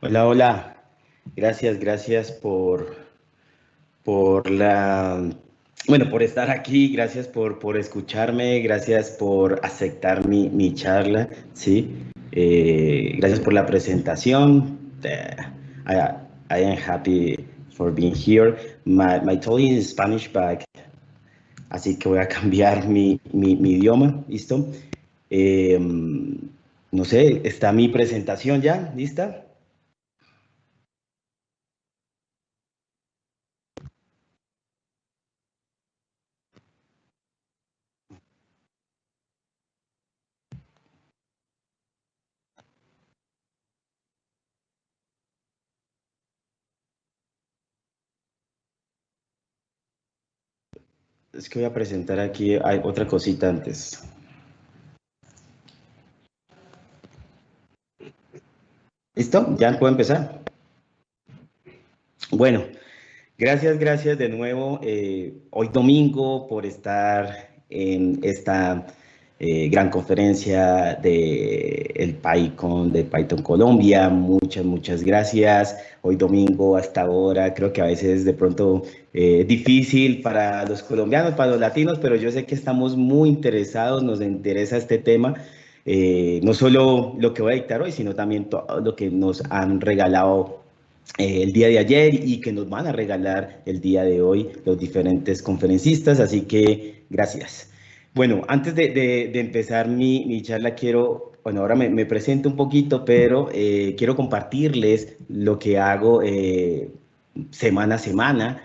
Hola, hola. Gracias por por estar aquí, gracias por escucharme, gracias por aceptar mi charla, ¿sí? Gracias por la presentación. I, I am happy for being here. My talk is Spanish, but así que voy a cambiar mi idioma, ¿listo? Eh, no sé, ¿está mi presentación ya? ¿Lista? Es que voy a presentar aquí, hay otra cosita antes. ¿Listo? ¿Ya puedo empezar? Bueno, gracias de nuevo hoy domingo por estar en esta gran conferencia de el PyCon de Python Colombia. Muchas gracias. Hoy domingo hasta ahora creo que a veces de pronto difícil para los colombianos, para los latinos, pero yo sé que estamos muy interesados, nos interesa este tema. No solo lo que voy a dictar hoy, sino también todo lo que nos han regalado el día de ayer y que nos van a regalar el día de hoy los diferentes conferencistas, así que gracias. Bueno, antes de empezar mi charla, bueno, ahora me presento un poquito, pero quiero compartirles lo que hago semana a semana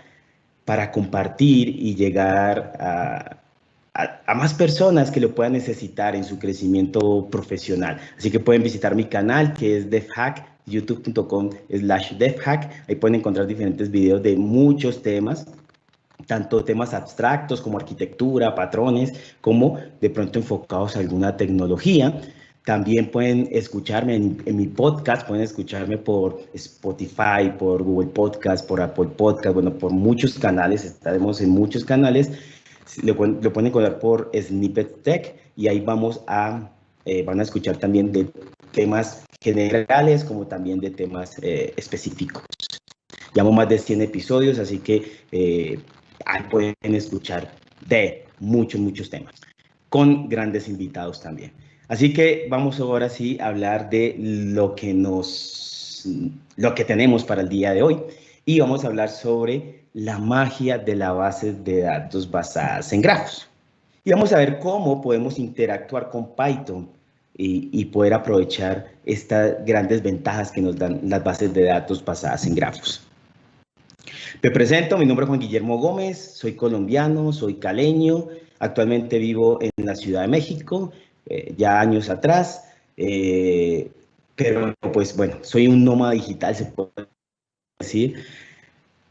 para compartir y llegar a más personas que lo puedan necesitar en su crecimiento profesional. Así que pueden visitar mi canal que es DevHack, youtube.com/DevHack. Ahí pueden encontrar diferentes videos de muchos temas, tanto temas abstractos como arquitectura, patrones, como de pronto enfocados a alguna tecnología. También pueden escucharme en mi podcast, pueden escucharme por Spotify, por Google Podcast, por Apple Podcast, bueno, por muchos canales, estaremos en muchos canales. Lo pueden encontrar por Snippet Tech y ahí van a escuchar también de temas generales como también de temas específicos. Llevamos más de 100 episodios, así que ahí pueden escuchar de muchos temas, con grandes invitados también. Así que vamos ahora sí a hablar de lo que tenemos para el día de hoy. Y vamos a hablar sobre la magia de la base de datos basadas en grafos. Y vamos a ver cómo podemos interactuar con Python y poder aprovechar estas grandes ventajas que nos dan las bases de datos basadas en grafos. Me presento, mi nombre es Juan Guillermo Gómez, soy colombiano, soy caleño, actualmente vivo en la Ciudad de México, ya años atrás, pero pues bueno, soy un nómada digital, se puede decir,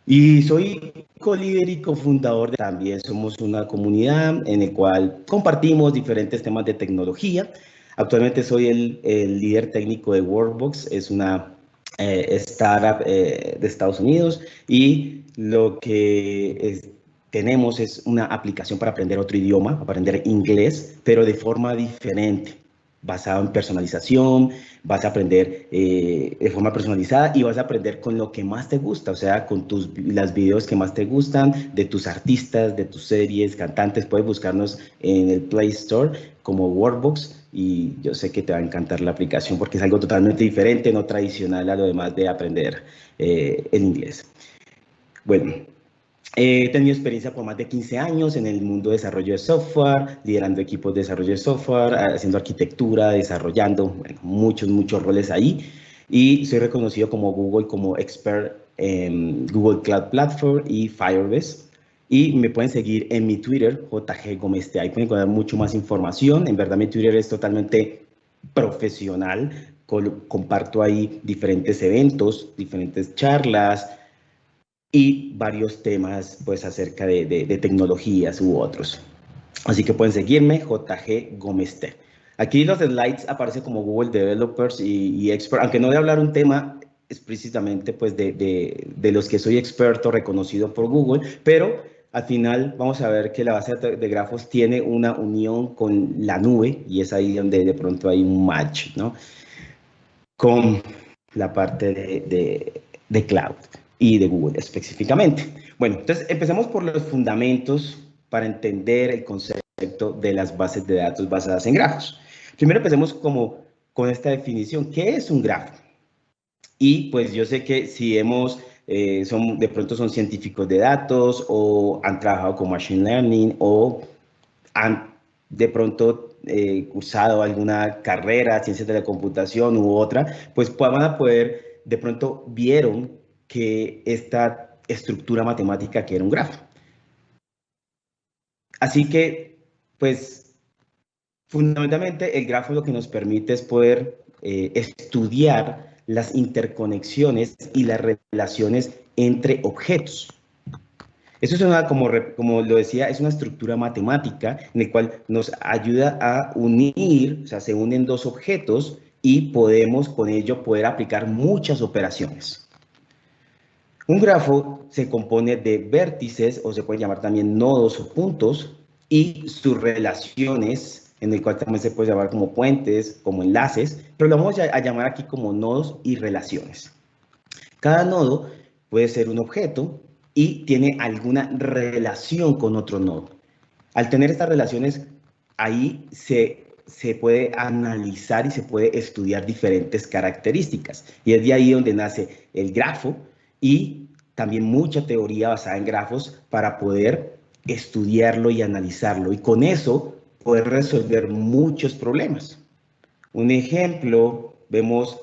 y soy co-líder y cofundador también somos una comunidad en la cual compartimos diferentes temas de tecnología. Actualmente soy el líder técnico de Workbox, es una startup de Estados Unidos y lo que tenemos es una aplicación para aprender otro idioma, aprender inglés, pero de forma diferente, basado en personalización, vas a aprender de forma personalizada y vas a aprender con lo que más te gusta, o sea, con las videos que más te gustan, de tus artistas, de tus series, cantantes. Puedes buscarnos en el Play Store como Workbox y yo sé que te va a encantar la aplicación porque es algo totalmente diferente, no tradicional a lo demás de aprender el inglés. Bueno, he tenido experiencia por más de 15 años en el mundo de desarrollo de software, liderando equipos de desarrollo de software, haciendo arquitectura, desarrollando bueno, muchos roles ahí. Y soy reconocido como Google como expert en Google Cloud Platform y Firebase. Y me pueden seguir en mi Twitter, JG Gómez T. Ahí pueden encontrar mucho más información. En verdad, mi Twitter es totalmente profesional. Comparto ahí diferentes eventos, diferentes charlas, y varios temas pues acerca de tecnologías u otros. Así que pueden seguirme, JG Gómez T. Aquí los slides aparecen como Google Developers y Expert, aunque no voy a hablar un tema explícitamente pues de los que soy experto reconocido por Google, pero al final vamos a ver que la base de grafos tiene una unión con la nube y es ahí donde de pronto hay un match, ¿no? Con la parte de cloud y de Google específicamente. Bueno, entonces empecemos por los fundamentos para entender el concepto de las bases de datos basadas en grafos. Primero empecemos como con esta definición. ¿Qué es un grafo? Y pues yo sé que si de pronto son científicos de datos o han trabajado con Machine Learning o han de pronto cursado alguna carrera, ciencias de la computación u otra, pues van a poder, de pronto vieron que esta estructura matemática que era un grafo. Así que, pues, fundamentalmente el grafo lo que nos permite es poder estudiar las interconexiones y las relaciones entre objetos. Eso es como lo decía, es una estructura matemática en la cual nos ayuda a unir, o sea, se unen dos objetos y podemos con ello poder aplicar muchas operaciones. Un grafo se compone de vértices, o se puede llamar también nodos o puntos, y sus relaciones, en el cual también se puede llamar como puentes, como enlaces, pero lo vamos a llamar aquí como nodos y relaciones. Cada nodo puede ser un objeto y tiene alguna relación con otro nodo. Al tener estas relaciones, ahí se puede analizar y se puede estudiar diferentes características. Y es de ahí donde nace el grafo y también mucha teoría basada en grafos para poder estudiarlo y analizarlo. Y con eso poder resolver muchos problemas. Un ejemplo, vemos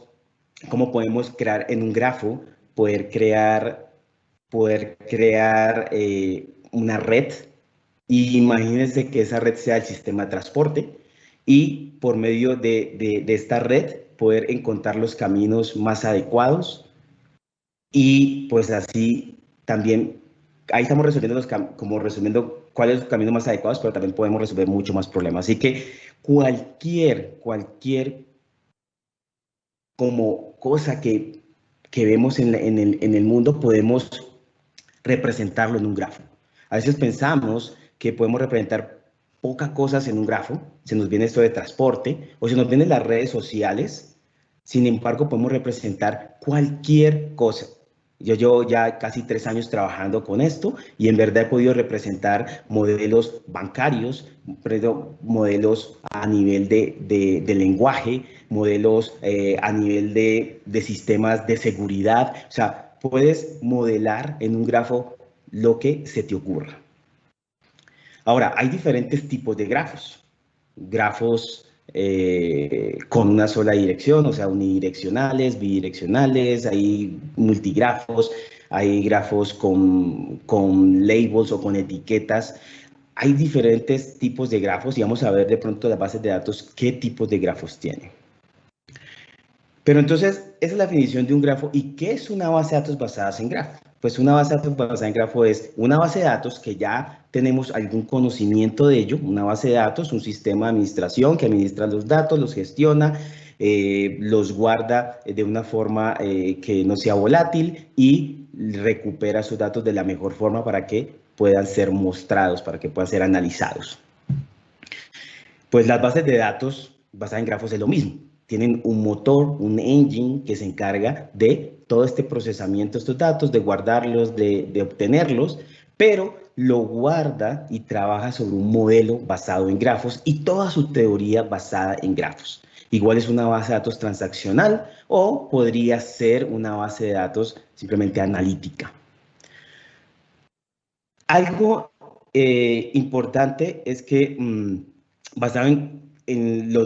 cómo podemos crear en un grafo, poder crear una red. Y imagínense que esa red sea el sistema de transporte y por medio de esta red poder encontrar los caminos más adecuados y pues así también, ahí estamos resolviendo cuáles son los caminos más adecuados, pero también podemos resolver mucho más problemas. Así que cualquier como cosa que vemos en el mundo podemos representarlo en un grafo. A veces pensamos que podemos representar pocas cosas en un grafo, se nos viene esto de transporte o se nos vienen las redes sociales, sin embargo podemos representar cualquier cosa. Yo llevo ya casi 3 años trabajando con esto y en verdad he podido representar modelos bancarios, modelos a nivel de lenguaje, modelos a nivel de sistemas de seguridad. O sea, puedes modelar en un grafo lo que se te ocurra. Ahora, hay diferentes tipos de grafos. Grafos con una sola dirección, o sea, unidireccionales, bidireccionales, hay multigrafos, hay grafos con labels o con etiquetas. Hay diferentes tipos de grafos y vamos a ver de pronto las bases de datos qué tipos de grafos tienen. Pero entonces, esa es la definición de un grafo. ¿Y qué es una base de datos basada en grafo? Pues una base de datos basada en grafo es una base de datos que ya tenemos algún conocimiento de ello, una base de datos, un sistema de administración que administra los datos, los gestiona, los guarda de una forma que no sea volátil y recupera sus datos de la mejor forma para que puedan ser mostrados, para que puedan ser analizados. Pues las bases de datos basadas en grafos es lo mismo. Tienen un motor, un engine que se encarga de todo este procesamiento de estos datos, de guardarlos, de obtenerlos, pero lo guarda y trabaja sobre un modelo basado en grafos y toda su teoría basada en grafos. Igual es una base de datos transaccional o podría ser una base de datos simplemente analítica. Algo importante es que basado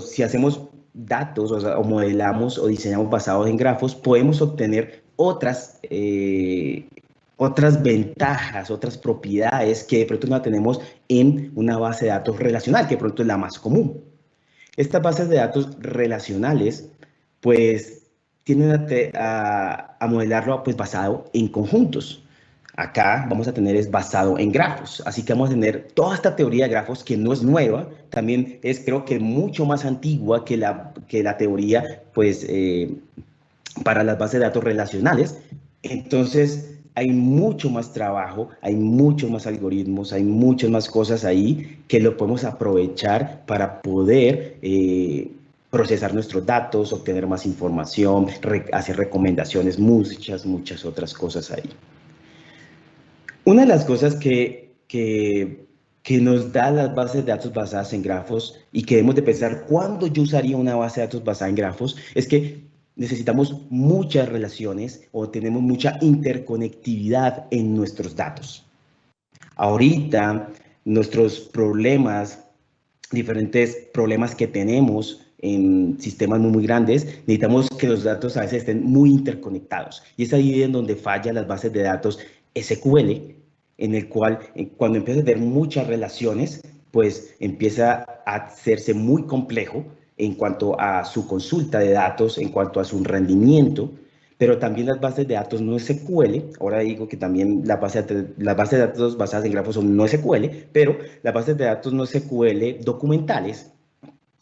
si hacemos datos, o modelamos o diseñamos basados en grafos, podemos obtener otras ventajas, otras propiedades que de pronto no tenemos en una base de datos relacional, que de pronto es la más común. Estas bases de datos relacionales, pues, tienden a modelarlo pues, basado en conjuntos. Acá vamos a tener es basado en grafos, así que vamos a tener toda esta teoría de grafos que no es nueva, también es creo que mucho más antigua que la teoría pues para las bases de datos relacionales. Entonces hay mucho más trabajo, hay muchos más algoritmos, hay muchas más cosas ahí que lo podemos aprovechar para poder procesar nuestros datos, obtener más información, hacer recomendaciones, muchas otras cosas ahí. Una de las cosas que nos da las bases de datos basadas en grafos y que debemos de pensar cuándo yo usaría una base de datos basada en grafos es que necesitamos muchas relaciones o tenemos mucha interconectividad en nuestros datos. Ahorita, nuestros problemas, diferentes problemas que tenemos en sistemas muy grandes, necesitamos que los datos a veces estén muy interconectados. Y es ahí en donde fallan las bases de datos SQL, en el cual cuando empieza a tener muchas relaciones, pues empieza a hacerse muy complejo en cuanto a su consulta de datos, en cuanto a su rendimiento, pero también las bases de datos no SQL, ahora digo que también las bases de datos basadas en grafos son no SQL, pero las bases de datos no SQL documentales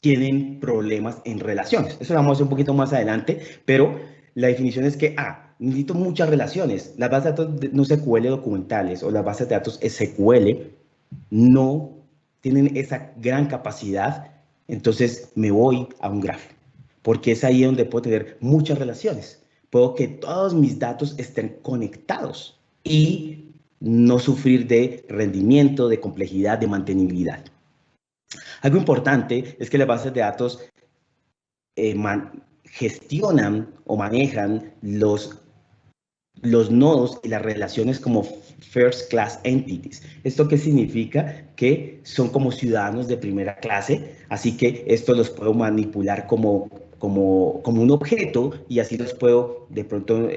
tienen problemas en relaciones. Eso lo vamos a hacer un poquito más adelante, pero la definición es que, necesito muchas relaciones. Las bases de datos no SQL documentales o las bases de datos SQL no tienen esa gran capacidad, entonces me voy a un grafo, porque es ahí donde puedo tener muchas relaciones. Puedo que todos mis datos estén conectados y no sufrir de rendimiento, de complejidad, de mantenibilidad. Algo importante es que las bases de datos gestionan o manejan los nodos y las relaciones como first class entities. ¿Esto qué significa? Que son como ciudadanos de primera clase, así que esto los puedo manipular como un objeto y así los puedo de pronto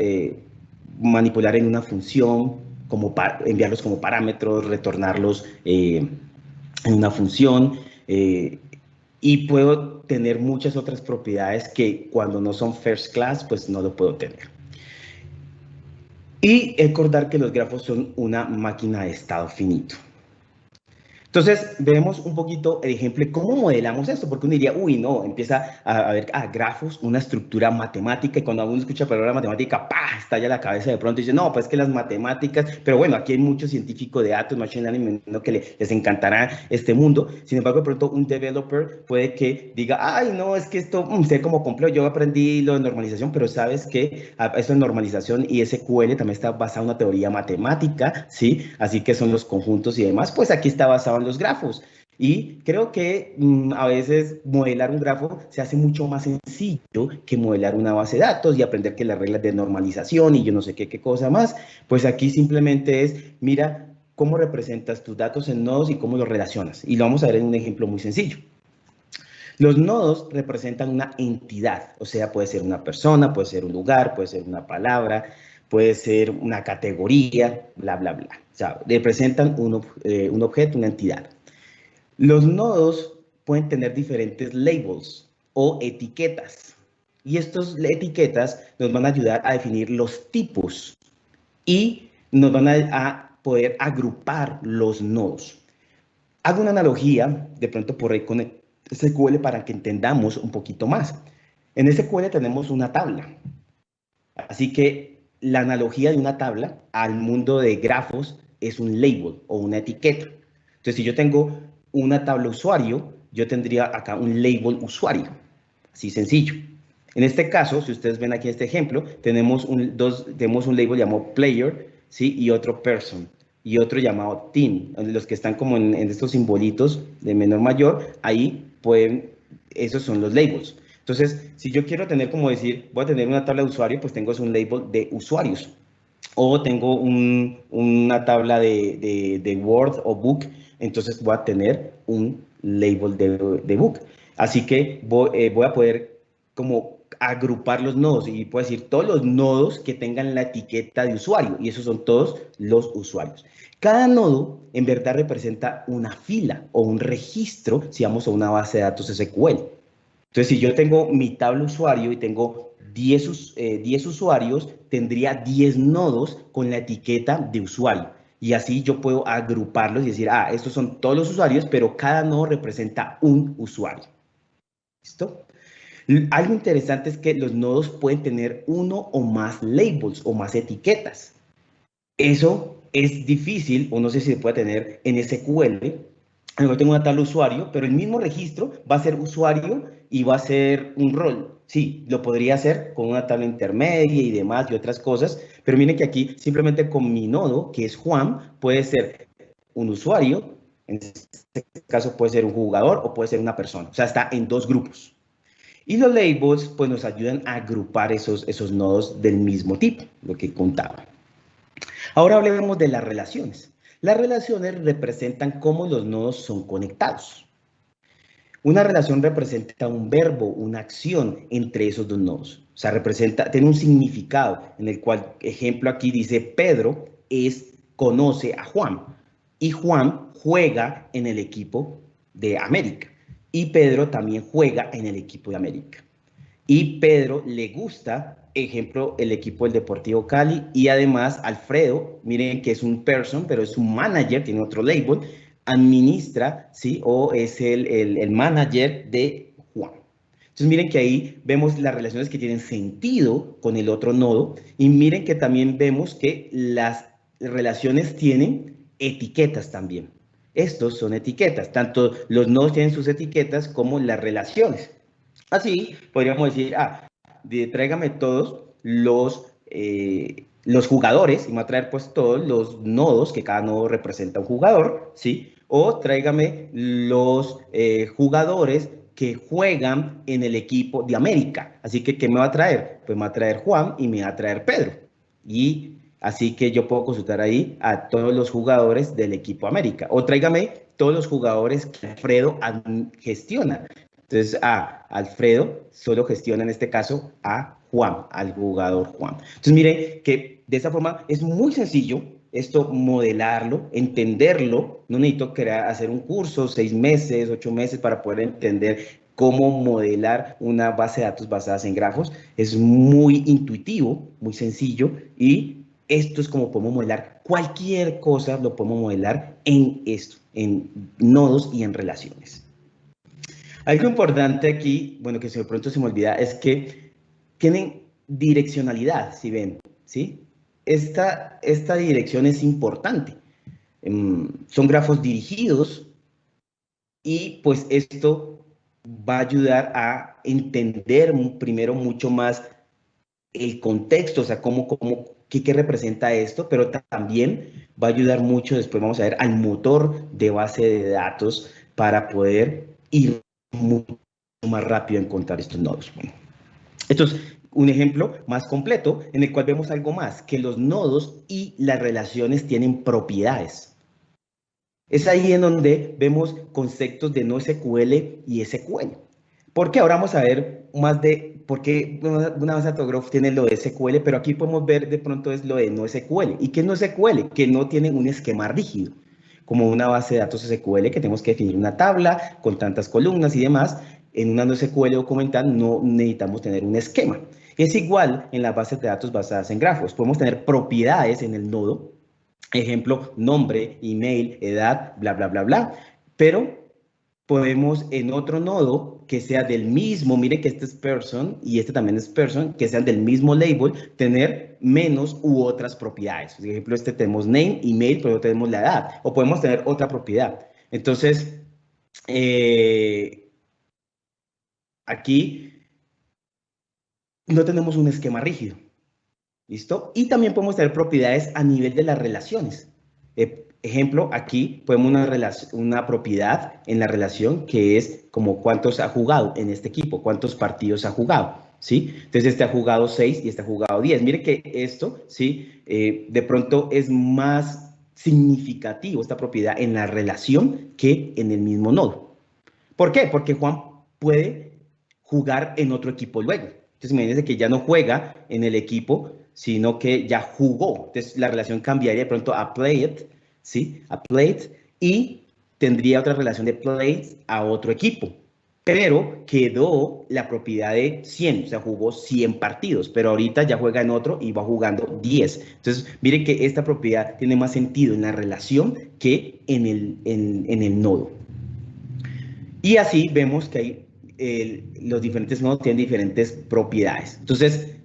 manipular en una función, enviarlos como parámetros, retornarlos en una función, y puedo tener muchas otras propiedades que cuando no son first class, pues no lo puedo tener. Y recordar que los grafos son una máquina de estado finito. Entonces, vemos un poquito el ejemplo de cómo modelamos esto, porque uno diría, uy, no, empieza a ver grafos, una estructura matemática, y cuando uno escucha la palabra matemática, ¡pah!, estalla la cabeza de pronto y dice, no, pues que las matemáticas, pero bueno, aquí hay muchos científicos de datos, machine learning, ¿no?, que les encantará este mundo. Sin embargo, de pronto un developer puede que diga, ay, no, es que esto sé como complejo, yo aprendí lo de normalización, pero sabes que esto de normalización y SQL también está basado en una teoría matemática, ¿sí? Así que son los conjuntos y demás, pues aquí está basado en los grafos. Y creo que a veces modelar un grafo se hace mucho más sencillo que modelar una base de datos y aprender que las reglas de normalización y yo no sé qué cosa más. Pues aquí simplemente es, mira cómo representas tus datos en nodos y cómo los relacionas. Y lo vamos a ver en un ejemplo muy sencillo. Los nodos representan una entidad, o sea, puede ser una persona, puede ser un lugar, puede ser una palabra, puede ser una categoría, bla, bla, bla. O sea, representan un objeto, una entidad. Los nodos pueden tener diferentes labels o etiquetas. Y estas etiquetas nos van a ayudar a definir los tipos y nos van a poder agrupar los nodos. Hago una analogía, de pronto por ahí con SQL para que entendamos un poquito más. En SQL tenemos una tabla. Así que la analogía de una tabla al mundo de grafos es un label o una etiqueta. Entonces, si yo tengo una tabla usuario, yo tendría acá un label usuario. Así sencillo. En este caso, si ustedes ven aquí este ejemplo, tenemos un label llamado player, ¿sí?, y otro person, y otro llamado team. Los que están como en estos simbolitos de menor mayor, ahí esos son los labels. Entonces, si yo quiero tener, como decir, voy a tener una tabla de usuario, pues tengo un label de usuarios. O tengo una tabla de Word o Book, entonces voy a tener un label de Book. Así que voy a poder como agrupar los nodos y puedo decir todos los nodos que tengan la etiqueta de usuario, y esos son todos los usuarios. Cada nodo en verdad representa una fila o un registro si vamos a una base de datos SQL. Entonces, si yo tengo mi tabla usuario y tengo 10 usuarios, tendría 10 nodos con la etiqueta de usuario. Y así yo puedo agruparlos y decir, estos son todos los usuarios, pero cada nodo representa un usuario. ¿Listo? Algo interesante es que los nodos pueden tener uno o más labels o más etiquetas. Eso es difícil, o no sé si se puede tener en SQL, Luego tengo una tabla usuario, pero el mismo registro va a ser usuario y va a ser un rol. Sí, lo podría hacer con una tabla intermedia y demás y otras cosas, pero miren que aquí simplemente con mi nodo, que es Juan, puede ser un usuario, en este caso puede ser un jugador o puede ser una persona. O sea, está en dos grupos. Y los labels pues nos ayudan a agrupar esos nodos del mismo tipo, lo que contaba. Ahora hablemos de las relaciones. Las relaciones representan cómo los nodos son conectados. Una relación representa un verbo, una acción entre esos dos nodos. O sea, tiene un significado en el cual, ejemplo aquí dice, Pedro conoce a Juan y Juan juega en el equipo de América y Pedro también juega en el equipo de América. Y Pedro le gusta, ejemplo, el equipo del Deportivo Cali y además Alfredo, miren que es un person, pero es un manager, tiene otro label, administra, ¿sí? O es el manager de Juan. Entonces miren que ahí vemos las relaciones que tienen sentido con el otro nodo y miren que también vemos que las relaciones tienen etiquetas también. Estos son etiquetas, tanto los nodos tienen sus etiquetas como las relaciones. Así podríamos decir, tráigame todos los jugadores, y me va a traer pues todos los nodos, que cada nodo representa un jugador, ¿sí? O tráigame los jugadores que juegan en el equipo de América. Así que, ¿qué me va a traer? Pues me va a traer Juan y me va a traer Pedro. Y así que yo puedo consultar ahí a todos los jugadores del equipo América. O tráigame todos los jugadores que Alfredo gestiona. Entonces, Alfredo solo gestiona en este caso a Juan, al jugador Juan. Entonces, miren que de esa forma es muy sencillo esto modelarlo, entenderlo. No necesito hacer un curso, 6 meses, 8 meses para poder entender cómo modelar una base de datos basada en grafos. Es muy intuitivo, muy sencillo y esto es como podemos modelar cualquier cosa, lo podemos modelar en esto, en nodos y en relaciones. Algo importante aquí, bueno, que de pronto se me olvida, es que tienen direccionalidad, si ven, ¿sí? Esta dirección es importante. Son grafos dirigidos y pues esto va a ayudar a entender primero mucho más el contexto, o sea, qué representa esto, pero también va a ayudar mucho, después vamos a ver, al motor de base de datos para poder ir mucho más rápido a encontrar estos nodos. Bueno, esto es un ejemplo más completo en el cual vemos algo más, que los nodos y las relaciones tienen propiedades. Es ahí en donde vemos conceptos de NoSQL y SQL. Porque ahora vamos a ver más de por qué una base de datos Graph tiene lo de SQL, pero aquí podemos ver de pronto es lo de NoSQL. ¿Y qué es NoSQL? Que no tienen un esquema rígido, como una base de datos SQL que tenemos que definir una tabla con tantas columnas y demás. En una NoSQL documental no necesitamos tener un esquema. Es igual en las bases de datos basadas en grafos. Podemos tener propiedades en el nodo, ejemplo, nombre, email, edad, bla, bla, bla, bla. Pero podemos en otro nodo que sea del mismo, mire que este es person y este también es person, que sean del mismo label, tener menos u otras propiedades. Por ejemplo, este tenemos name, email, pero tenemos la edad. O podemos tener otra propiedad. Entonces, aquí no tenemos un esquema rígido. ¿Listo? Y también podemos tener propiedades a nivel de las relaciones. Ejemplo, aquí podemos una propiedad en la relación que es como cuántos ha jugado en este equipo, cuántos partidos ha jugado, ¿sí? Entonces, este ha jugado 6 y este ha jugado 10. Mire que esto, ¿sí? De pronto es más significativo esta propiedad en la relación que en el mismo nodo. ¿Por qué? Porque Juan puede jugar en otro equipo luego. Entonces, imagínense que ya no juega en el equipo, sino que ya jugó. Entonces, la relación cambiaría de pronto a played, ¿sí? A played, y tendría otra relación de played a otro equipo. Pero quedó la propiedad de 100, o sea, jugó 100 partidos, pero ahorita ya juega en otro y va jugando 10. Entonces, miren que esta propiedad tiene más sentido en la relación que en el nodo. Y así vemos que los diferentes nodos tienen diferentes propiedades. Entonces,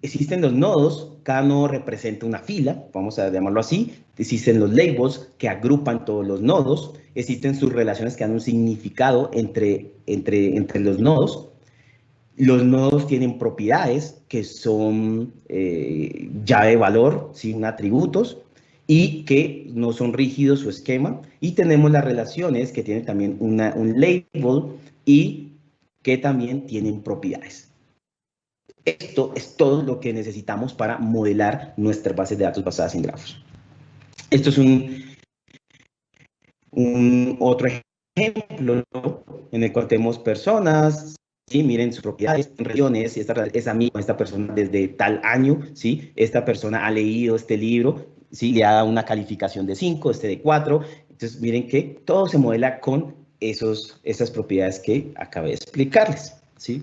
existen los nodos cada nodo representa una fila, vamos a llamarlo así. Existen los labels que agrupan todos los nodos, existen sus relaciones que dan un significado entre los nodos. Los nodos tienen propiedades que son llave de valor, ¿sí? Atributos, y que no son rígidos su esquema. Y tenemos las relaciones que tienen también un label y que también tienen propiedades. Esto es todo lo que necesitamos para modelar nuestras bases de datos basadas en grafos. Esto es otro ejemplo en el cual tenemos personas. Sí, miren sus propiedades, regiones, es amigo de esta persona desde tal año, ¿sí? Esta persona ha leído este libro, ¿sí? Le ha dado una calificación de 5, este de 4. Entonces, miren que todo se modela con esas propiedades que acabé de explicarles, ¿sí?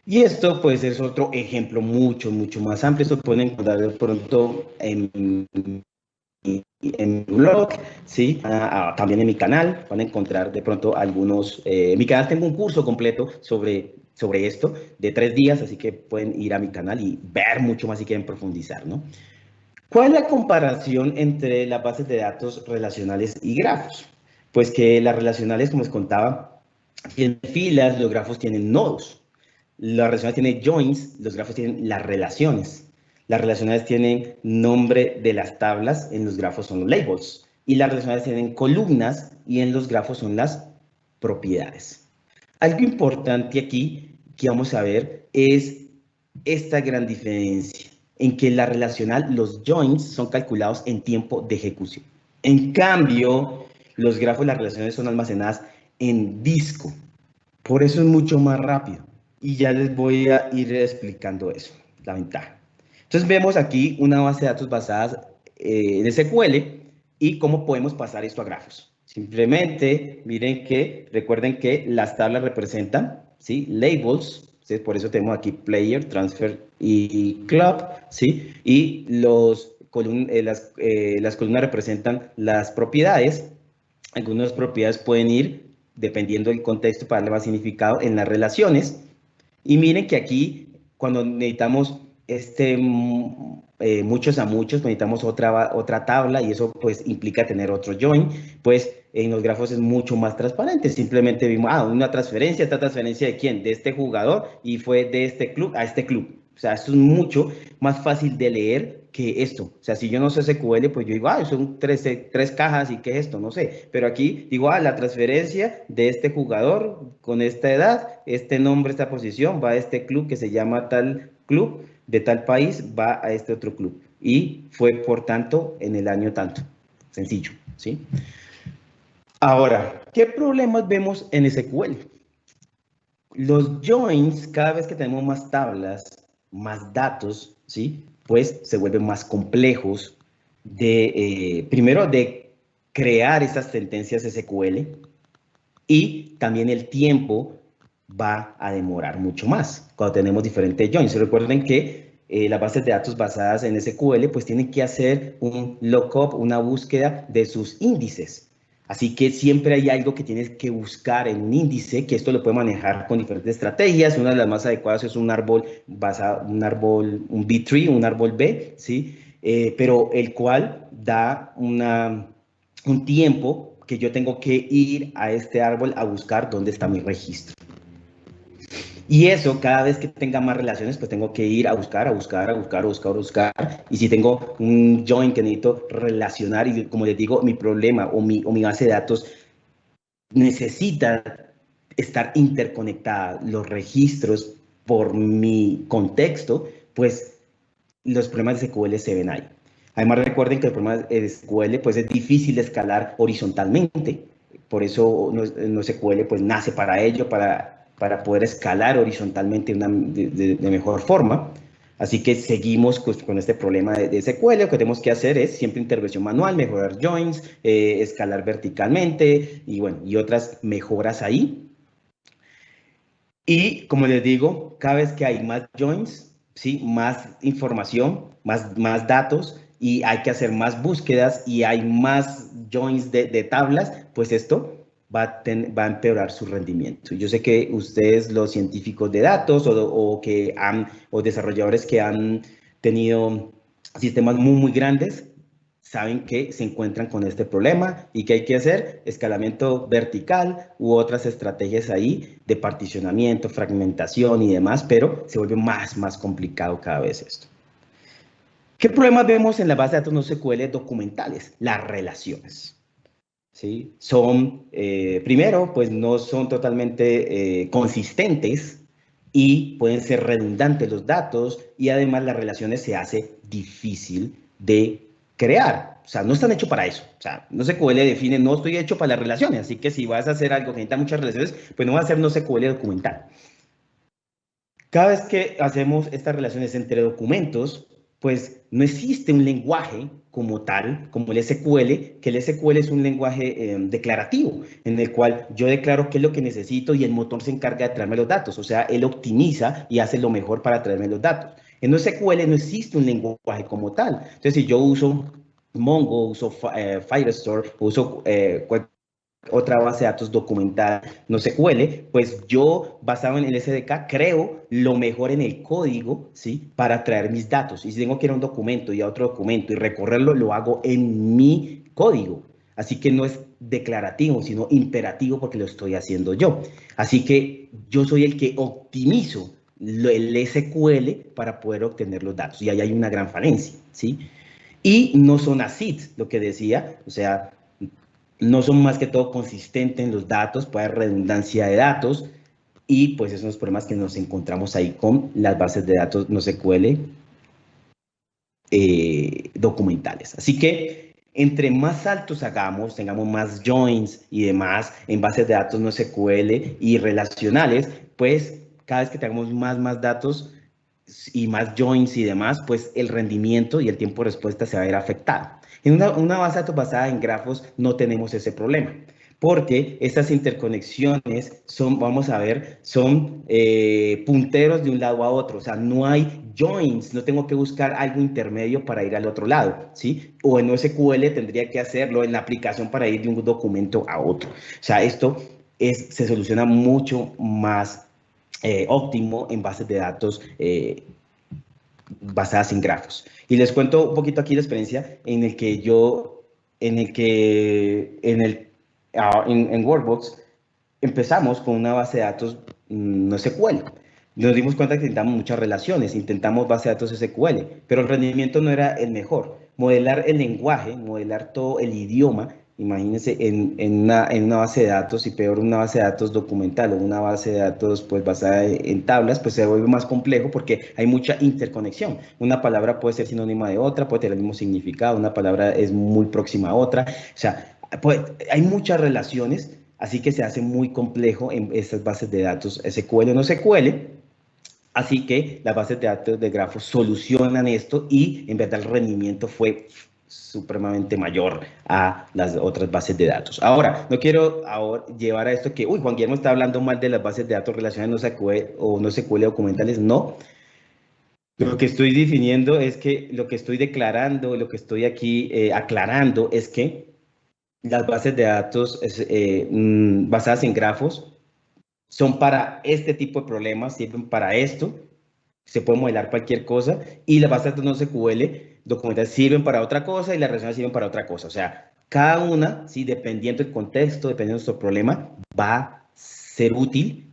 Y esto, pues, es otro ejemplo mucho más amplio. Esto pueden encontrar de pronto en mi blog, ¿sí? También en mi canal van a encontrar de pronto algunos, en mi canal tengo un curso completo sobre esto de 3 días, así que pueden ir a mi canal y ver mucho más si quieren profundizar, ¿no? ¿Cuál es la comparación entre las bases de datos relacionales y grafos? Pues que las relacionales, como les contaba, tienen filas, los grafos tienen nodos. Las relacionales tienen joins, los grafos tienen las relaciones. Las relacionales tienen nombre de las tablas, en los grafos son los labels. Y las relacionales tienen columnas y en los grafos son las propiedades. Algo importante aquí que vamos a ver es esta gran diferencia en que en la relacional los joins son calculados en tiempo de ejecución. En cambio, los grafos y las relaciones son almacenadas en disco. Por eso es mucho más rápido. Y ya les voy a ir explicando eso, la ventaja. Entonces vemos aquí una base de datos basada en SQL y cómo podemos pasar esto a grafos. Simplemente miren que, recuerden que las tablas representan, ¿sí? Labels, ¿sí? Por eso tenemos aquí player, transfer y club, ¿sí? Y las columnas representan las propiedades. Algunas propiedades pueden ir, dependiendo del contexto, para darle más significado en las relaciones. Y miren que aquí, cuando necesitamos muchos a muchos, necesitamos otra tabla y eso pues implica tener otro join, pues en los grafos es mucho más transparente. Simplemente vimos, una transferencia, ¿esta transferencia de quién? De este jugador y fue de este club a este club. O sea, esto es mucho más fácil de leer que esto. O sea, si yo no sé SQL, pues yo digo, son tres cajas y qué es esto, no sé. Pero aquí digo, la transferencia de este jugador con esta edad, este nombre, esta posición, va a este club que se llama tal club, de tal país, va a este otro club. Y fue, por tanto, en el año tanto. Sencillo, ¿sí? Ahora, ¿qué problemas vemos en SQL? Los joins, cada vez que tenemos más tablas, más datos, ¿sí? Pues se vuelven más complejos primero de crear esas sentencias SQL y también el tiempo va a demorar mucho más cuando tenemos diferentes joins. Recuerden que las bases de datos basadas en SQL pues tienen que hacer un lookup, una búsqueda de sus índices. Así que siempre hay algo que tienes que buscar en un índice, que esto lo puede manejar con diferentes estrategias. Una de las más adecuadas es un árbol basado, un B-tree, un árbol B, ¿sí? Pero el cual da un tiempo que yo tengo que ir a este árbol a buscar dónde está mi registro. Y eso, cada vez que tenga más relaciones, pues tengo que ir a buscar. Y si tengo un join que necesito relacionar, y como les digo, mi problema o mi base de datos necesita estar interconectada, los registros por mi contexto, pues los problemas de SQL se ven ahí. Además, recuerden que el problema de SQL pues, es difícil de escalar horizontalmente. Por eso no SQL pues, nace para ello, para poder escalar horizontalmente de mejor forma. Así que seguimos pues, con este problema de SQL. Lo que tenemos que hacer es siempre intervención manual, mejorar joins, escalar verticalmente y, bueno, y otras mejoras ahí. Y como les digo, cada vez que hay más joins, ¿sí? Más información, más datos y hay que hacer más búsquedas y hay más joins de tablas, pues esto va a empeorar su rendimiento. Yo sé que ustedes, los científicos de datos o desarrolladores que han tenido sistemas muy grandes, saben que se encuentran con este problema y que hay que hacer escalamiento vertical u otras estrategias ahí de particionamiento, fragmentación y demás, pero se vuelve más complicado cada vez esto. ¿Qué problemas vemos en la base de datos NoSQL documentales? Las relaciones. ¿Sí? Son, primero, pues no son totalmente consistentes y pueden ser redundantes los datos y además las relaciones se hace difícil de crear. O sea, no están hechos para eso. O sea, NoSQL define, no estoy hecho para las relaciones, así que si vas a hacer algo que necesita muchas relaciones, pues no va a ser NoSQL documental. Cada vez que hacemos estas relaciones entre documentos, pues no existe un lenguaje como tal, como el SQL, que el SQL es un lenguaje declarativo, en el cual yo declaro qué es lo que necesito y el motor se encarga de traerme los datos. O sea, él optimiza y hace lo mejor para traerme los datos. En SQL no existe un lenguaje como tal. Entonces, si yo uso Mongo, uso Firestore, uso otra base de datos documental NoSQL, pues yo, basado en el SDK, creo lo mejor en el código, ¿sí? Para traer mis datos. Y si tengo que ir a un documento y a otro documento y recorrerlo, lo hago en mi código. Así que no es declarativo, sino imperativo porque lo estoy haciendo yo. Así que yo soy el que optimizo el SQL para poder obtener los datos. Y ahí hay una gran falencia, ¿sí? Y no son así, lo que decía, o sea, no son más que todo consistentes en los datos, puede haber redundancia de datos y pues esos son los problemas que nos encontramos ahí con las bases de datos NoSQL documentales. Así que entre más altos hagamos, tengamos más joins y demás en bases de datos NoSQL y relacionales, pues cada vez que tengamos más datos y más joins y demás, pues el rendimiento y el tiempo de respuesta se va a ver afectado. En una base de datos basada en grafos no tenemos ese problema, porque estas interconexiones son, vamos a ver, son punteros de un lado a otro, o sea, no hay joins, no tengo que buscar algo intermedio para ir al otro lado, ¿sí? O en SQL tendría que hacerlo en la aplicación para ir de un documento a otro. O sea, esto se soluciona mucho más óptimo en bases de datos basadas en grafos. Y les cuento un poquito aquí la experiencia en el que yo, en Workbox, empezamos con una base de datos NoSQL. Nos dimos cuenta que necesitamos muchas relaciones, intentamos base de datos SQL, pero el rendimiento no era el mejor. Modelar el lenguaje, modelar todo el idioma, imagínense en una base de datos y peor una base de datos documental o una base de datos pues basada en tablas, pues se vuelve más complejo porque hay mucha interconexión. Una palabra puede ser sinónima de otra, puede tener el mismo significado, una palabra es muy próxima a otra, o sea, hay muchas relaciones. Así que se hace muy complejo en estas bases de datos SQL o no SQL. Así que las bases de datos de grafos solucionan esto y en verdad el rendimiento fue supremamente mayor a las otras bases de datos. Ahora, no quiero llevar a esto que, uy, Juan Guillermo está hablando mal de las bases de datos relacionadas no SQL o no SQL documentales. No. Lo que estoy definiendo es que lo que estoy declarando, lo que estoy aquí aclarando es que las bases de datos basadas en grafos son para este tipo de problemas, sirven para esto, se puede modelar cualquier cosa, y las bases de datos NoSQL documentales sirven para otra cosa y las relaciones sirven para otra cosa. O sea, cada una, ¿sí? Dependiendo del contexto, dependiendo de nuestro problema, va a ser útil,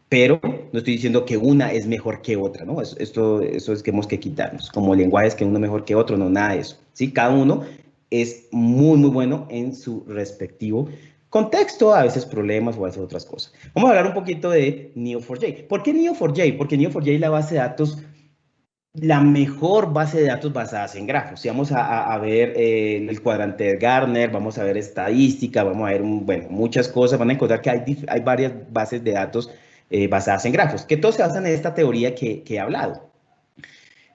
pero no estoy diciendo que una es mejor que otra, ¿no? Eso es que tenemos que quitarnos. Como lenguajes que uno es mejor que otro, no, nada de eso. ¿Sí? Cada uno es muy bueno en su respectivo contexto, a veces problemas o a veces otras cosas. Vamos a hablar un poquito de Neo4j. ¿Por qué Neo4j? Porque Neo4j es la base de datos, la mejor base de datos basadas en grafos. Si vamos a ver el cuadrante de Gartner, vamos a ver estadística, vamos a ver bueno, muchas cosas, van a encontrar que hay varias bases de datos basadas en grafos, que todos se basan en esta teoría que he hablado.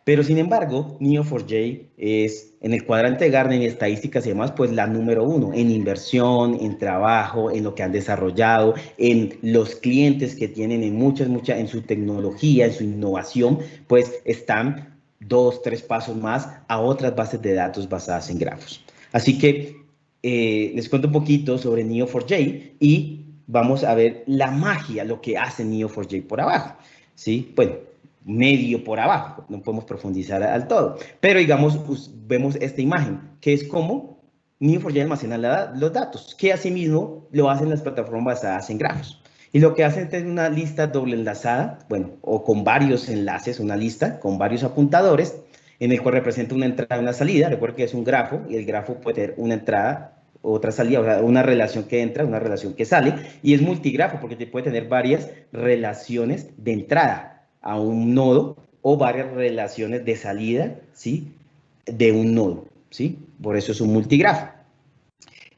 Pero sin embargo, Neo4j es en el cuadrante de Gartner y estadísticas y demás, pues la número uno en inversión, en trabajo, en lo que han desarrollado, en los clientes que tienen, en su tecnología, en su innovación, pues están 2, 3 pasos más a otras bases de datos basadas en grafos. Así que les cuento un poquito sobre Neo4j y vamos a ver la magia, lo que hace Neo4j por abajo. ¿Sí? Bueno, medio por abajo, no podemos profundizar al todo. Pero digamos, vemos esta imagen, que es como Neo4j almacena los datos, que asimismo lo hacen las plataformas basadas en grafos. Y lo que hacen es una lista doble enlazada, bueno, o con varios enlaces, una lista con varios apuntadores, en el cual representa una entrada y una salida. Recuerden que es un grafo, y el grafo puede tener una entrada, otra salida, o sea, una relación que entra, una relación que sale, y es multigrafo, porque te puede tener varias relaciones de entrada a un nodo, o varias relaciones de salida, ¿sí?, de un nodo, ¿sí? Por eso es un multigrafo.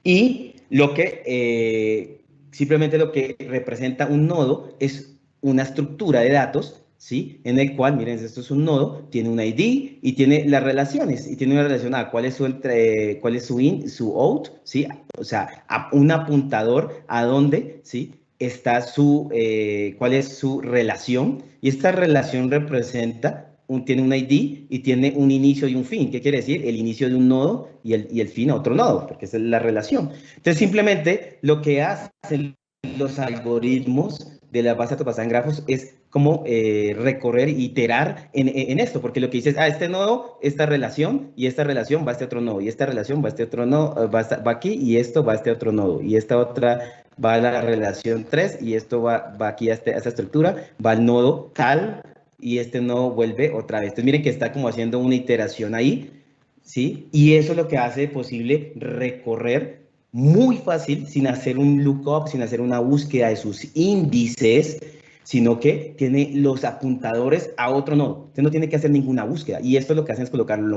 Y lo que, simplemente lo que representa un nodo es una estructura de datos, ¿sí?, en el cual, miren, esto es un nodo, tiene un ID y tiene las relaciones, y tiene una relación a cuál es su in, su out, ¿sí? O sea, un apuntador a dónde, ¿sí?, está cuál es su relación, y esta relación representa tiene un ID y tiene un inicio y un fin. ¿Qué quiere decir? El inicio de un nodo y el fin a otro nodo, porque esa es la relación. Entonces, simplemente lo que hacen los algoritmos de la base de datos basada en grafos es como recorrer, iterar en esto, porque lo que dice es, este nodo, esta relación, y esta relación va a este otro nodo, y esta relación va a este otro nodo, va aquí, y esto va a este otro nodo, y esta otra va a la relación 3, y esto va aquí a esta estructura, va al nodo tal, y este nodo vuelve otra vez. Entonces, miren que está como haciendo una iteración ahí, ¿sí? Y eso es lo que hace posible recorrer muy fácil, sin hacer un lookup, sin hacer una búsqueda de sus índices, sino que tiene los apuntadores a otro nodo. Usted no tiene que hacer ninguna búsqueda. Y esto lo que hacen es colocarlo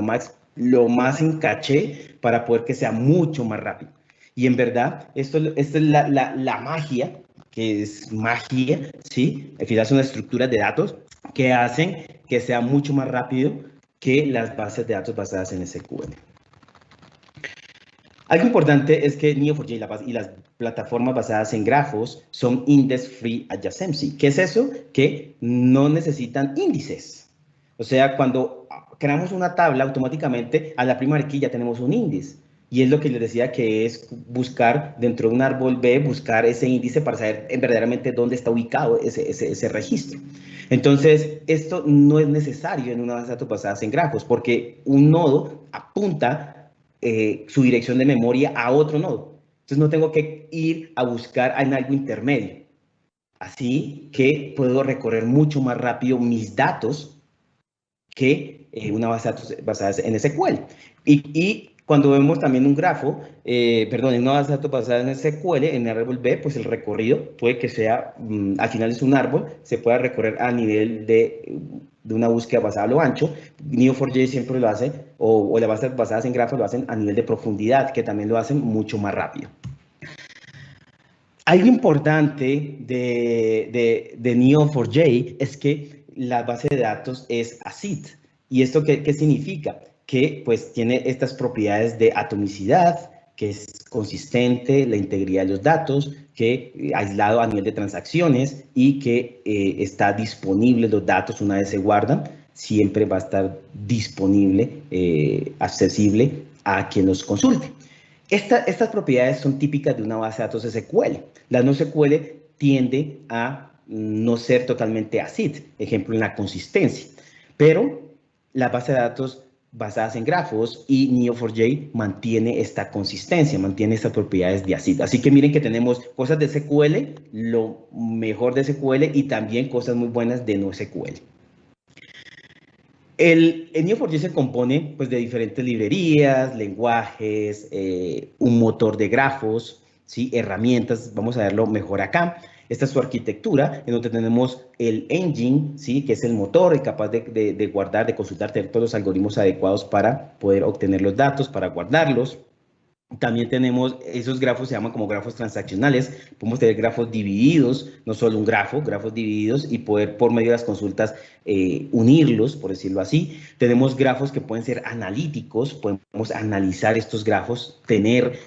lo más en caché para poder que sea mucho más rápido. Y en verdad, esto es la magia, que es magia, ¿sí? Al final son estructuras de datos que hacen que sea mucho más rápido que las bases de datos basadas en SQL. Algo importante es que Neo4j y las plataformas basadas en grafos son index-free adjacency. ¿Qué es eso? Que no necesitan índices. O sea, cuando creamos una tabla, automáticamente a la primera key ya tenemos un índice. Y es lo que les decía, que es buscar dentro de un árbol B, buscar ese índice para saber verdaderamente dónde está ubicado ese registro. Entonces, esto no es necesario en una base de datos basadas en grafos, porque un nodo apunta su dirección de memoria a otro nodo. Entonces, no tengo que ir a buscar en algo intermedio. Así que puedo recorrer mucho más rápido mis datos que una base de datos basada en SQL. Y cuando vemos también un grafo, en una base de datos basada en SQL, en árbol B, pues el recorrido puede que sea, al final es un árbol, se pueda recorrer a nivel de una búsqueda basada a lo ancho. Neo4j siempre lo hace, o las bases basadas en grafos lo hacen a nivel de profundidad, que también lo hacen mucho más rápido. Algo importante de Neo4j es que la base de datos es ACID. ¿Y esto qué significa? Que pues tiene estas propiedades de atomicidad, que es consistente, la integridad de los datos, que aislado a nivel de transacciones, y que está disponible los datos una vez se guardan, siempre va a estar disponible, accesible a quien los consulte. Estas propiedades son típicas de una base de datos SQL. La no SQL tiende a no ser totalmente ACID, ejemplo en la consistencia, pero la base de datos basadas en grafos y Neo4j mantiene esta consistencia, mantiene estas propiedades de ACID. Así que miren que tenemos cosas de SQL, lo mejor de SQL, y también cosas muy buenas de no SQL. El Neo4j se compone pues, de diferentes librerías, lenguajes, un motor de grafos, ¿sí? Herramientas. Vamos a verlo mejor acá. Esta es su arquitectura, en donde tenemos el engine, ¿sí? Que es el motor, capaz de guardar, de consultar, tener todos los algoritmos adecuados para poder obtener los datos, para guardarlos. También tenemos, esos grafos se llaman como grafos transaccionales. Podemos tener grafos divididos, no solo un grafo, grafos divididos, y poder por medio de las consultas unirlos, por decirlo así. Tenemos grafos que pueden ser analíticos, podemos analizar estos grafos, tener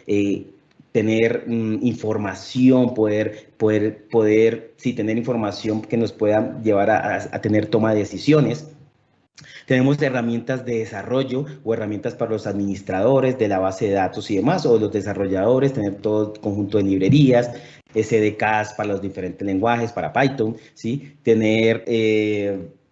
información, tener información que nos pueda llevar a tener toma de decisiones. Tenemos herramientas de desarrollo o herramientas para los administradores de la base de datos y demás, o los desarrolladores, tener todo conjunto de librerías, SDKs para los diferentes lenguajes, para Python, ¿sí? Tener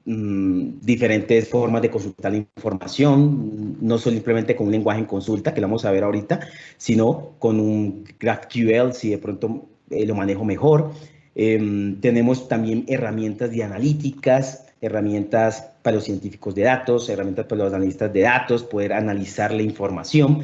diferentes formas de consultar la información, no simplemente con un lenguaje en consulta, que lo vamos a ver ahorita, sino con un GraphQL, si de pronto lo manejo mejor. Tenemos también herramientas de analíticas, herramientas para los científicos de datos, herramientas para los analistas de datos, poder analizar la información.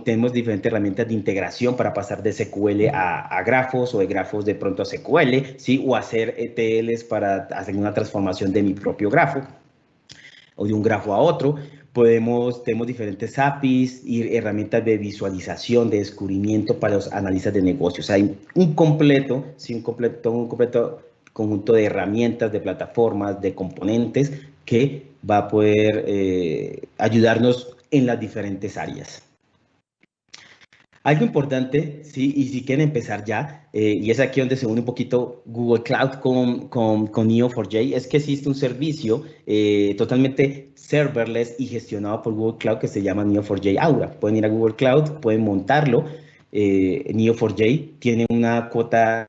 Tenemos diferentes herramientas de integración para pasar de SQL a grafos, o de grafos de pronto a SQL, ¿sí? O hacer ETLs para hacer una transformación de mi propio grafo o de un grafo a otro. Tenemos diferentes APIs y herramientas de visualización, de descubrimiento para los analistas de negocios. Hay un completo conjunto de herramientas, de plataformas, de componentes que va a poder ayudarnos en las diferentes áreas. Algo importante, sí, y si quieren empezar ya, y es aquí donde se une un poquito Google Cloud con Neo4j, es que existe un servicio totalmente serverless y gestionado por Google Cloud que se llama Neo4j Aura. Pueden ir a Google Cloud, pueden montarlo. Neo4j tiene una cuota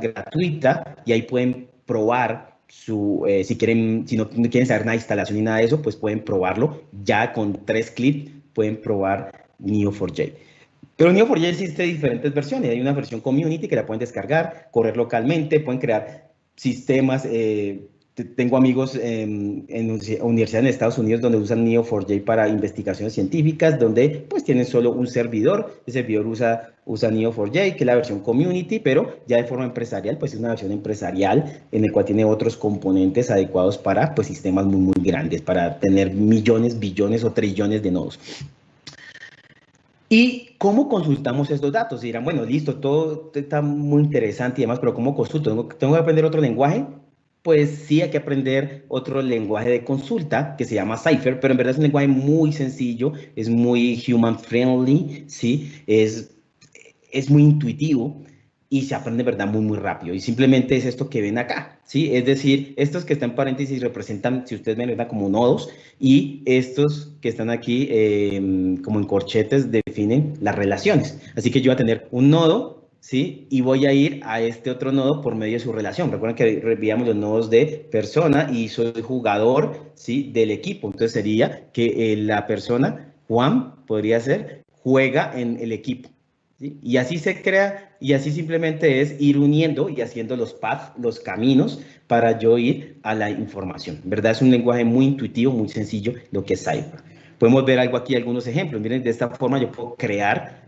gratuita y ahí pueden probar si no quieren saber nada de instalación ni nada de eso, pues pueden probarlo. Ya con 3 clics pueden probar Neo4j. Pero Neo4j existe diferentes versiones. Hay una versión community que la pueden descargar, correr localmente, pueden crear sistemas. Tengo amigos en universidades en Estados Unidos donde usan Neo4j para investigaciones científicas, donde pues tienen solo un servidor. El servidor usa Neo4j, que es la versión community, pero ya de forma empresarial, pues es una versión empresarial en el cual tiene otros componentes adecuados para pues sistemas muy, muy grandes, para tener millones, billones o trillones de nodos. ¿Y cómo consultamos estos datos? Y dirán, bueno, listo, todo está muy interesante y demás, pero ¿cómo consulto? ¿Tengo que aprender otro lenguaje? Pues sí, hay que aprender otro lenguaje de consulta que se llama Cypher, pero en verdad es un lenguaje muy sencillo, es muy human friendly, ¿sí? Es muy intuitivo y se aprende, ¿verdad? Muy, muy rápido. Y simplemente es esto que ven acá, ¿sí? Es decir, estos que están en paréntesis representan, si ustedes ven, ¿verdad? Como nodos, y estos que están aquí como en corchetes definen las relaciones. Así que yo voy a tener un nodo, ¿sí? Y voy a ir a este otro nodo por medio de su relación. Recuerden que veíamos los nodos de persona y soy jugador, ¿sí? Del equipo. Entonces sería que la persona, Juan, podría ser, juega en el equipo. ¿Sí? Y así se crea, y así simplemente es ir uniendo y haciendo los paths, los caminos para yo ir a la información. ¿Verdad? Es un lenguaje muy intuitivo, muy sencillo, lo que es Cypher. Podemos ver algo aquí, algunos ejemplos. Miren, de esta forma yo puedo crear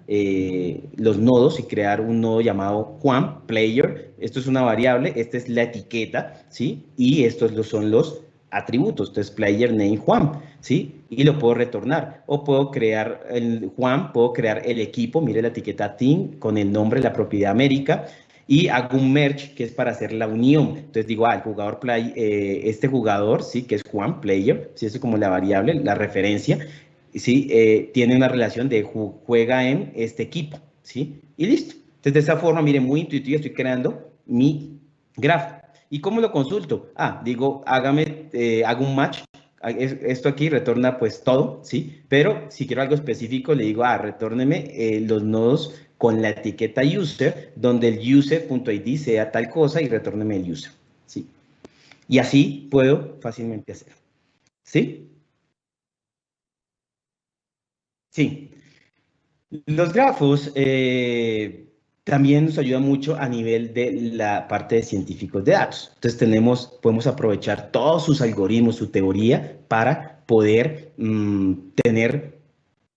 los nodos y crear un nodo llamado Juan, player. Esto es una variable, esta es la etiqueta, ¿sí? Y estos son los atributos. Entonces, player name Juan, ¿sí? Y lo puedo retornar. O puedo crear el Juan, puedo crear el equipo, mire la etiqueta team con el nombre, la propiedad América, y hago un merge que es para hacer la unión. Entonces digo, el jugador este jugador, ¿sí? Que es Juan, player, ¿sí? Eso es como la variable, la referencia, ¿sí? Tiene una relación de juega en este equipo, ¿sí? Y listo. Entonces de esa forma, mire, muy intuitivo, estoy creando mi grafo. ¿Y cómo lo consulto? Digo, hago un match. Esto aquí retorna pues todo, ¿sí? Pero si quiero algo específico, le digo, retórneme los nodos con la etiqueta user, donde el user.id sea tal cosa y retórneme el user, ¿sí? Y así puedo fácilmente hacer, ¿sí? Sí. Los grafos también nos ayudan mucho a nivel de la parte de científicos de datos. Entonces podemos aprovechar todos sus algoritmos, su teoría, para poder tener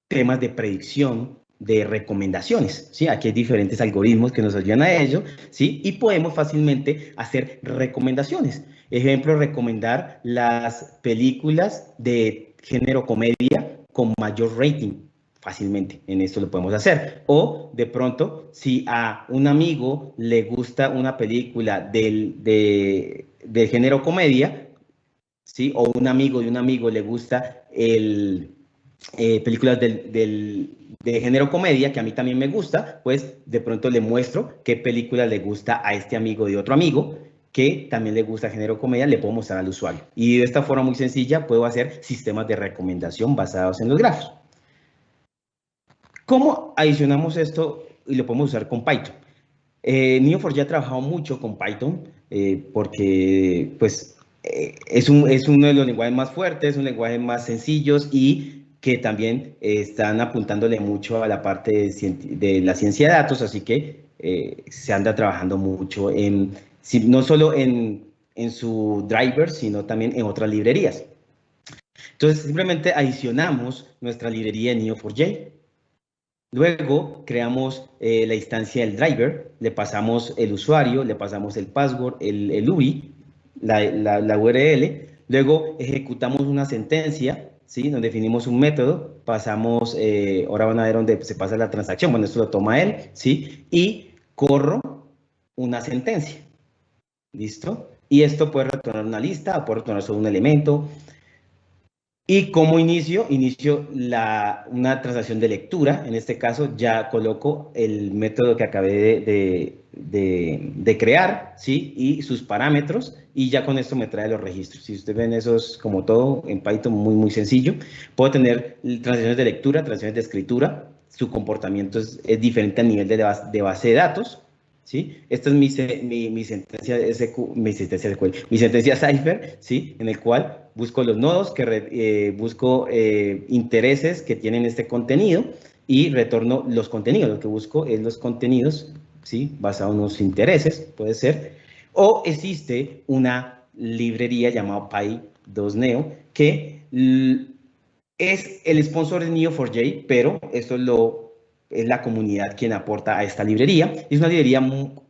temas de predicción, de recomendaciones, ¿sí? Aquí hay diferentes algoritmos que nos ayudan a ello, ¿sí? Y podemos fácilmente hacer recomendaciones. Ejemplo, recomendar las películas de género comedia con mayor rating. Fácilmente, en esto lo podemos hacer. O de pronto, si a un amigo le gusta una película del género comedia, ¿sí? O un amigo de un amigo le gusta películas de género comedia, que a mí también me gusta, pues de pronto le muestro qué película le gusta a este amigo de otro amigo, que también le gusta género comedia, le puedo mostrar al usuario. Y de esta forma muy sencilla puedo hacer sistemas de recomendación basados en los grafos. ¿Cómo adicionamos esto y lo podemos usar con Python? Neo4j ha trabajado mucho con Python porque pues es uno de los lenguajes más fuertes, un lenguaje más sencillos y que también están apuntándole mucho a la parte de la ciencia de datos, así que se anda trabajando mucho no solo en su driver, sino también en otras librerías. Entonces, simplemente adicionamos nuestra librería en Neo4j. Luego creamos la instancia del driver, le pasamos el usuario, le pasamos el password, el URI, la URL. Luego ejecutamos una sentencia, ¿sí? Donde definimos un método, pasamos, ahora van a ver dónde se pasa la transacción, bueno, esto lo toma él, ¿sí? Y corro una sentencia, ¿listo? Y esto puede retornar una lista, o puede retornar solo un elemento. Y como inicio una transacción de lectura. En este caso ya coloco el método que acabé de crear, ¿sí? Y sus parámetros, y ya con esto me trae los registros. Si ustedes ven, eso es como todo en Python, muy, muy sencillo. Puedo tener transacciones de lectura, transacciones de escritura. Su comportamiento es diferente a nivel de base de datos, ¿sí? Esta es mi sentencia mi sentencia SQL, mi sentencia Cypher, ¿sí? En el cual busco los nodos, busco intereses que tienen este contenido y retorno los contenidos. Lo que busco es los contenidos, ¿sí? Basado en unos intereses, puede ser. O existe una librería llamada Py2Neo que es el sponsor de Neo4j, pero esto es la comunidad quien aporta a esta librería. Es una librería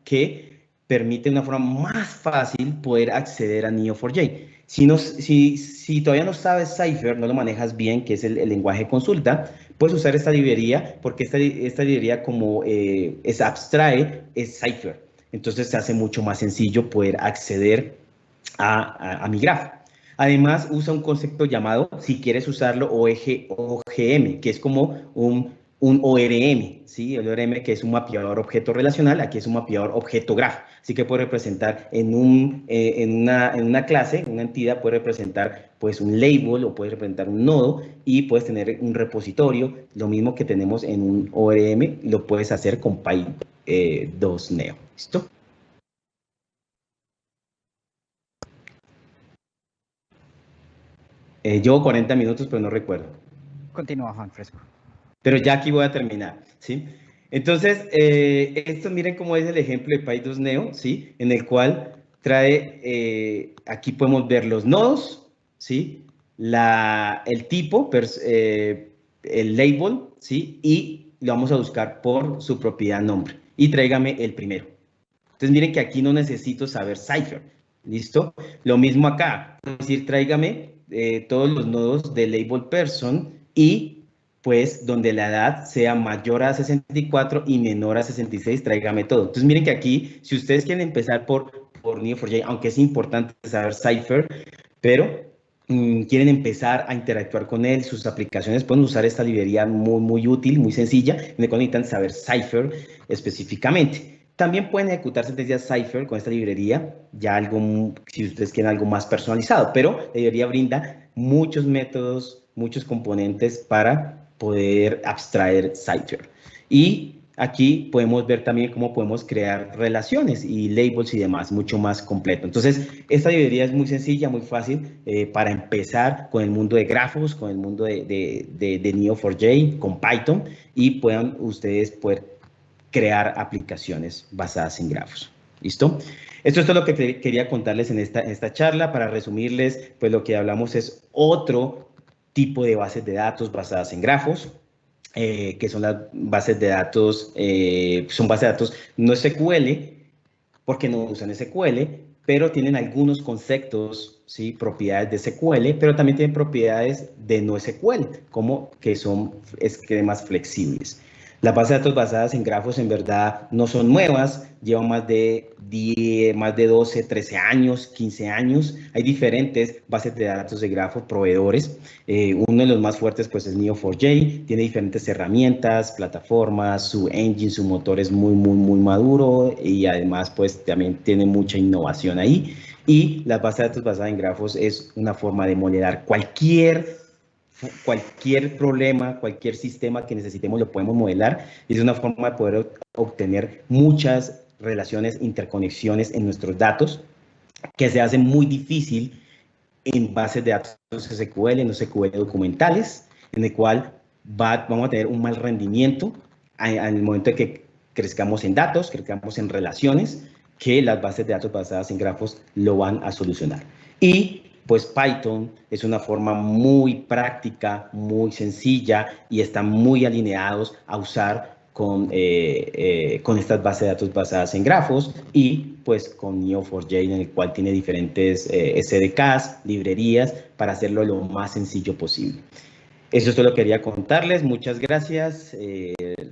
que permite de una forma más fácil poder acceder a Neo4j. Si todavía no sabes Cypher, no lo manejas bien, que es el lenguaje de consulta, puedes usar esta librería porque esta librería como es abstrae, es Cypher. Entonces se hace mucho más sencillo poder acceder a mi grafo. Además, usa un concepto llamado, si quieres usarlo, OGM, que es como un ORM, ¿sí? El ORM, que es un mapeador objeto relacional, aquí es un mapeador objeto grafo. Así que puede representar en una clase, una entidad, puede representar pues un label o puede representar un nodo y puedes tener un repositorio, lo mismo que tenemos en un ORM, lo puedes hacer con Py2Neo. ¿Listo? Llevo 40 minutos, pero no recuerdo. Continúa, Juan Fresco. Pero ya aquí voy a terminar, ¿sí? Entonces, esto miren cómo es el ejemplo de Py2Neo, ¿sí? En el cual trae, aquí podemos ver los nodos, ¿sí? El tipo, el label, ¿sí? Y lo vamos a buscar por su propiedad nombre. Y tráigame el primero. Entonces, miren que aquí no necesito saber Cypher, ¿listo? Lo mismo acá, es decir, tráigame todos los nodos de label person y pues donde la edad sea mayor a 64 y menor a 66, tráigame todo. Entonces miren que aquí, si ustedes quieren empezar por Neo4j, aunque es importante saber Cypher, pero quieren empezar a interactuar con él, sus aplicaciones pueden usar esta librería muy, muy útil, muy sencilla, en la cual necesitan saber Cypher específicamente. También pueden ejecutar sentencias Cypher con esta librería, ya si ustedes quieren algo más personalizado, pero la librería brinda muchos métodos, muchos componentes para poder abstraer Cypher. Y aquí podemos ver también cómo podemos crear relaciones y labels y demás, mucho más completo. Entonces, esta librería es muy sencilla, muy fácil para empezar con el mundo de grafos, con el mundo de Neo4j, con Python, y puedan ustedes poder crear aplicaciones basadas en grafos. ¿Listo? Esto es todo lo que quería contarles en esta charla. Para resumirles, pues lo que hablamos es otro tipo de bases de datos basadas en grafos, que son las bases de datos, son bases de datos no SQL, porque no usan SQL, pero tienen algunos conceptos, ¿sí? Propiedades de SQL, pero también tienen propiedades de no SQL, como que son esquemas flexibles. Las bases de datos basadas en grafos en verdad no son nuevas, llevan más de 10, más de 12, 13 años, 15 años. Hay diferentes bases de datos de grafos proveedores. Uno de los más fuertes pues es Neo4j, tiene diferentes herramientas, plataformas, su engine, su motor es muy, muy, muy maduro y además pues también tiene mucha innovación ahí. Y las bases de datos basadas en grafos es una forma de modelar cualquier problema, cualquier sistema que necesitemos lo podemos modelar y es una forma de poder obtener muchas relaciones, interconexiones en nuestros datos que se hace muy difícil en bases de datos SQL, en SQL documentales, en el cual vamos a tener un mal rendimiento al momento de que crezcamos en datos, crezcamos en relaciones, que las bases de datos basadas en grafos lo van a solucionar. Y pues Python es una forma muy práctica, muy sencilla y están muy alineados a usar con estas bases de datos basadas en grafos y pues con Neo4j, en el cual tiene diferentes SDKs, librerías, para hacerlo lo más sencillo posible. Eso solo quería contarles. Muchas gracias.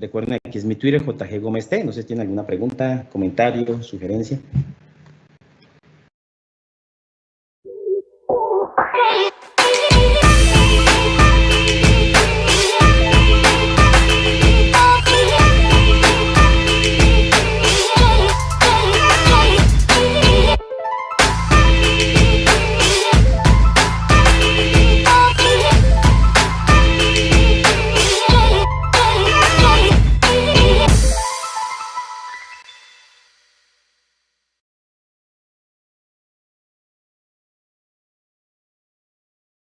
Recuerden, aquí es mi Twitter, JG Gómez T. No sé si tienen alguna pregunta, comentario, sugerencia.